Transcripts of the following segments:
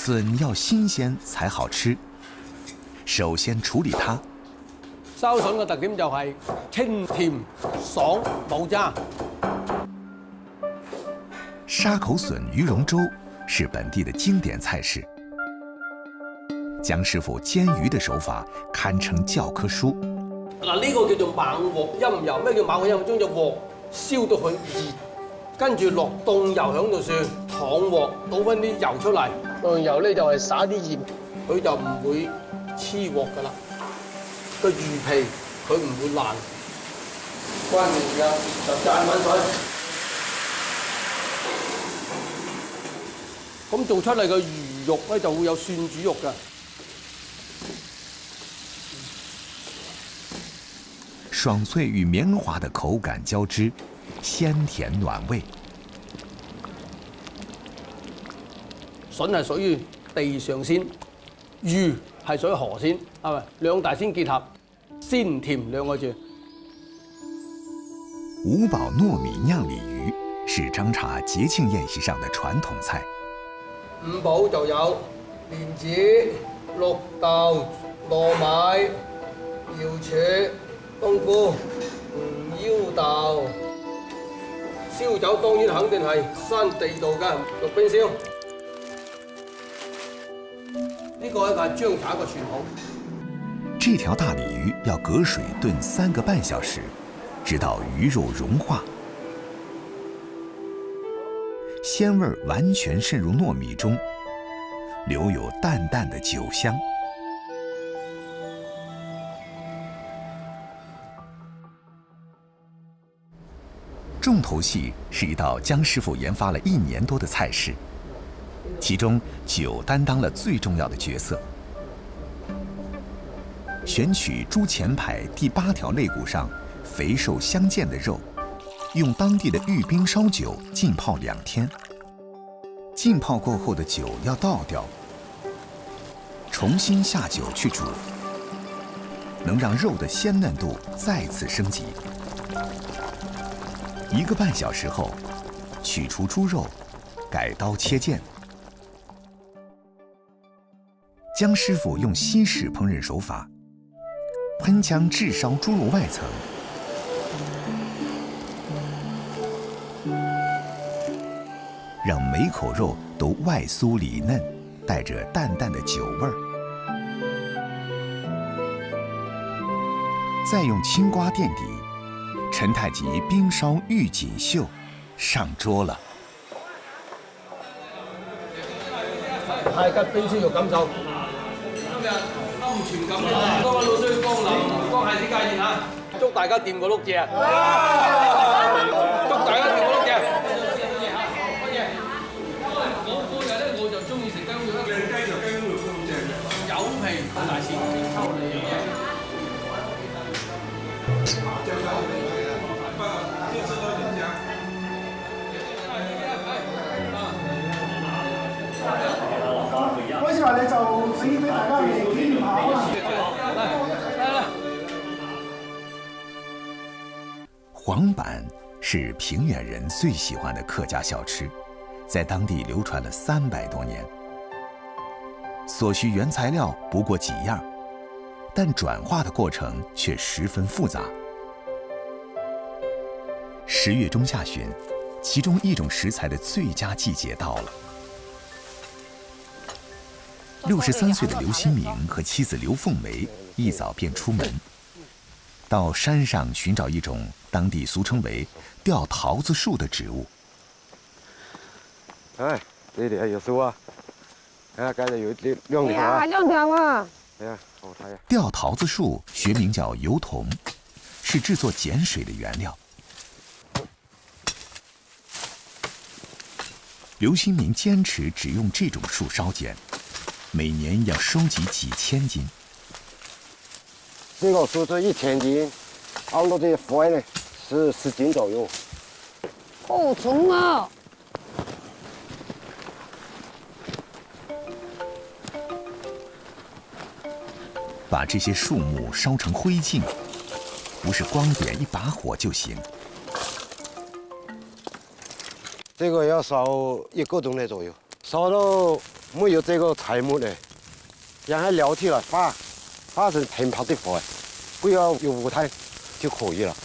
笋要新鮮才好吃，首先處理它。燒筍嘅特點就係清甜爽冇渣。沙口笋鱼蓉粥是本地的经典菜式。江师傅煎鱼的手法堪稱教科書。嗱，呢個叫做猛鑊陰油。咩叫猛鑊陰油？將隻鑊燒到佢熱，跟住落凍油喺度算，燙鑊倒翻啲油出嚟。凍油咧就係灑啲鹽，佢就唔會黐鑊噶啦。個魚皮佢唔會爛。關鍵時間就攢滾水。咁做出嚟嘅魚肉咧就會有蒜煮肉㗎。爽脆與綿滑的口感交織，鮮甜暖味。筍係屬於地上鮮，魚係屬於河鮮，係咪？兩大鮮結合，鮮甜兩個字。五寶糯米釀鯉魚是張茶節慶宴席上的傳統菜。五寶就有蓮子、綠豆、糯米、瑤柱、冬菇、腰豆。燒酒當然肯定係山地道嘅玉冰燒。呢個係張茶一個傳統。這條大鯉魚要隔水燉3個半小時，直到魚肉融化，鮮味完全滲入糯米中，留有淡淡的酒香。重頭戲是一道江師傅研發了1年多的菜式，其中酒擔當了最重要的角色。選取豬前排第8條肋骨上肥瘦相間的肉，用當地的玉冰燒酒浸泡2天。浸泡過後的酒要倒掉，重新下酒去煮，能讓肉的鮮嫩度再次升級。1個半小時後，取出豬肉，改刀切件。江師傅用西式烹飪手法，噴槍炙燒豬肉外層，讓每口肉都外酥裡嫩，帶着淡淡的酒味兒。再用青瓜墊底，陳太吉冰燒玉錦繡上桌了。太吉冰燒肉感受。今日安全感啊！多位老師光臨，光係啲介意嚇，祝大家掂個碌蔗啊！祝大家掂個碌蔗。乜嘢？我個人咧，我就中意食雞胸肉啦。靚雞就雞胸肉都好正嘅，有皮好大線，抽嚟嘅。嗰次話你就俾大家嚟檢驗下啦。黃板是平遠人最喜歡的客家小吃，在當地流傳了300多年。所需原材料不過幾樣，但轉化的過程卻十分複雜。10月中下旬，其中一種食材的最佳季節到了。63歲的劉新明和妻子劉鳳梅一早便出門，到山上尋找一種當地俗稱為吊桃子樹的植物。哎，呢啲係有數啊！睇下，梗係有2條啊！係2條啊！係啊，好睇啊！吊桃子樹學名叫油桐，是製作鹼水的原料。劉新明堅持只用這種樹燒鹼，每年要收集幾千斤。這個樹是1000斤，按照這塊呢是10斤左右。好重啊！把這些樹木燒成灰燼，不是光點一把火就行。這個要燒1個鐘頭左右，燒到没有这个材木呢，让它聊起来发成腾泡的火，不要有舞台就可以了。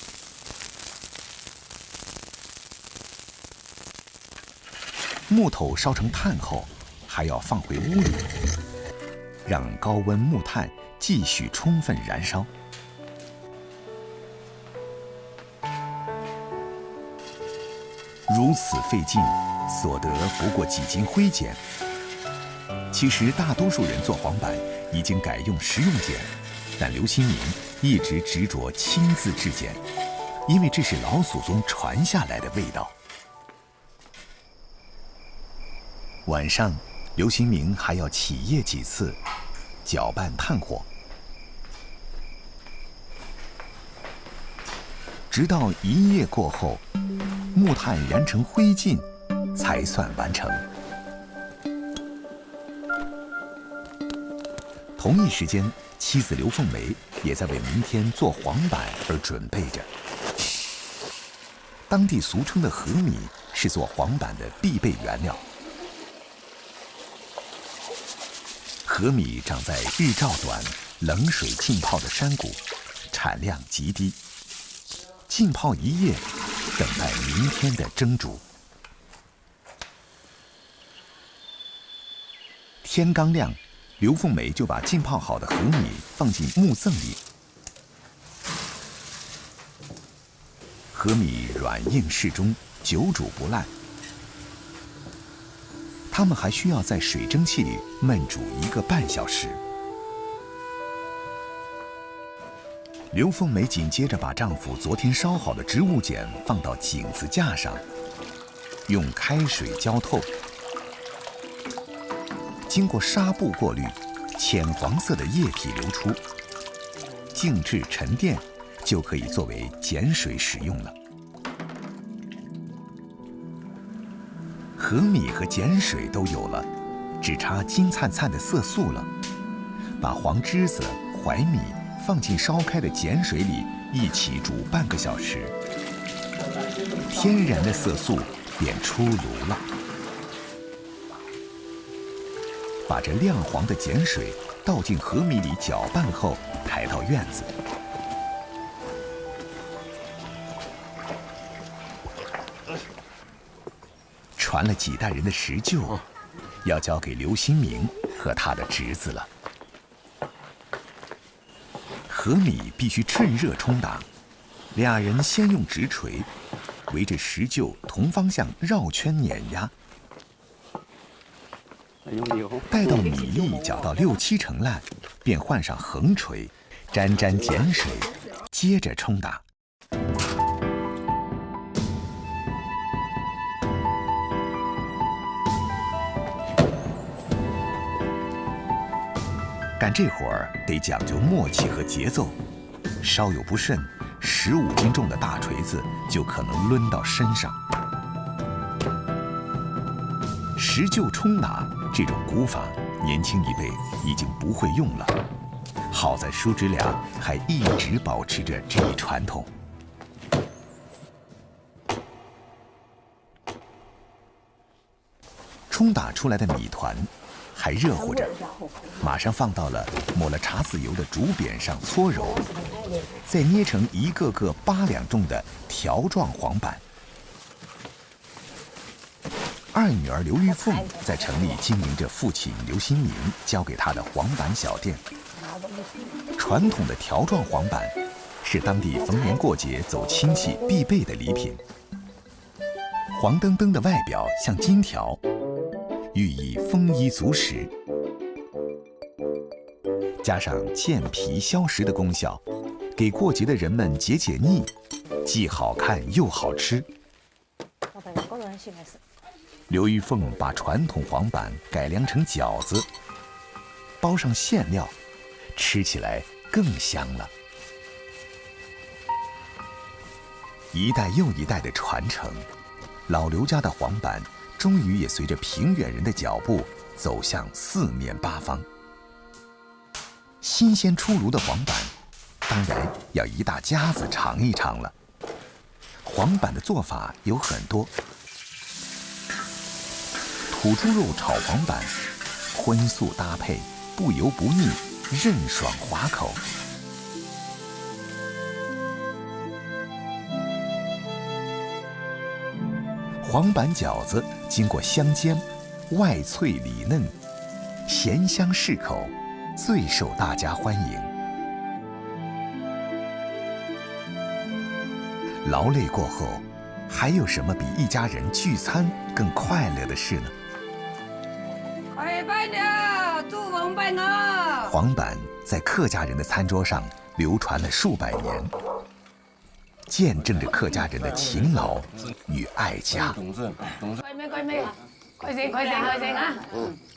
木头烧成炭后，还要放回屋里，让高温木炭继续充分燃烧。如此费劲，所得不过几斤灰碱。其实大多数人做黄板已经改用食用碱，但刘新民一直执着亲自制碱，因为这是老祖宗传下来的味道。晚上，刘新民还要起夜几次，搅拌炭火，直到一夜过后，木炭燃成灰烬，才算完成。同一时间，妻子刘凤梅也在为明天做黄板而准备着。当地俗称的禾米是做黄板的必备原料。禾米长在日照短、冷水浸泡的山谷，产量极低。浸泡一夜，等待明天的蒸煮。天刚亮，刘凤梅就把浸泡好的禾米放进木甑里。禾米软硬适中，久煮不烂。他们还需要在水蒸气里焖煮1个半小时。刘凤梅紧接着把丈夫昨天烧好的植物碱放到井子架上，用开水浇透，经过纱布过滤，浅黄色的液体流出，静置沉淀，就可以作为碱水使用了。禾米和碱水都有了，只差金灿灿的色素了。把黄栀子、槐米放进烧开的碱水里，一起煮半个小时，天然的色素便出炉了。把这亮黄的碱水倒进禾米里搅拌后，抬到院子。传了几代人的石臼，要交给刘新明和他的侄子了。禾米必须趁热冲打，俩人先用直锤围着石臼同方向绕圈碾压，待到米粒搅到6、7成烂，便换上横锤，沾沾碱水，接着冲打。干这活儿得讲究默契和节奏，稍有不慎，15斤重的大锤子就可能抡到身上。石臼冲打这种古法，年轻一辈已经不会用了，好在叔侄俩还一直保持着这一传统。冲打出来的米团还热乎着，马上放到了抹了茶籽油的竹匾上搓揉，再捏成一个个8两重的条状黄板。二女儿刘玉凤在城里经营着父亲刘新明交给她的黄板小店。传统的条状黄板是当地逢年过节走亲戚必备的礼品。黄澄澄的外表像金条，寓意丰衣足食，加上健脾消食的功效，给过节的人们解解腻，既好看又好吃。刘玉凤把传统黄板改良成饺子，包上馅料，吃起来更香了。一代又一代的传承，老刘家的黄板终于也随着平远人的脚步走向4面8方。新鲜出炉的黄板，当然要一大家子尝一尝了。黄板的做法有很多：土猪肉炒黄板、荤素搭配，不油不腻，韧爽滑口。黄板饺子经过香煎，外脆里嫩，咸香适口，最受大家欢迎。劳累过后，还有什么比一家人聚餐更快乐的事呢？快拜了，祝黄拜呢！黄板在客家人的餐桌上流传了数百年，见证着客家人的勤劳与爱家。快咩？快食啊！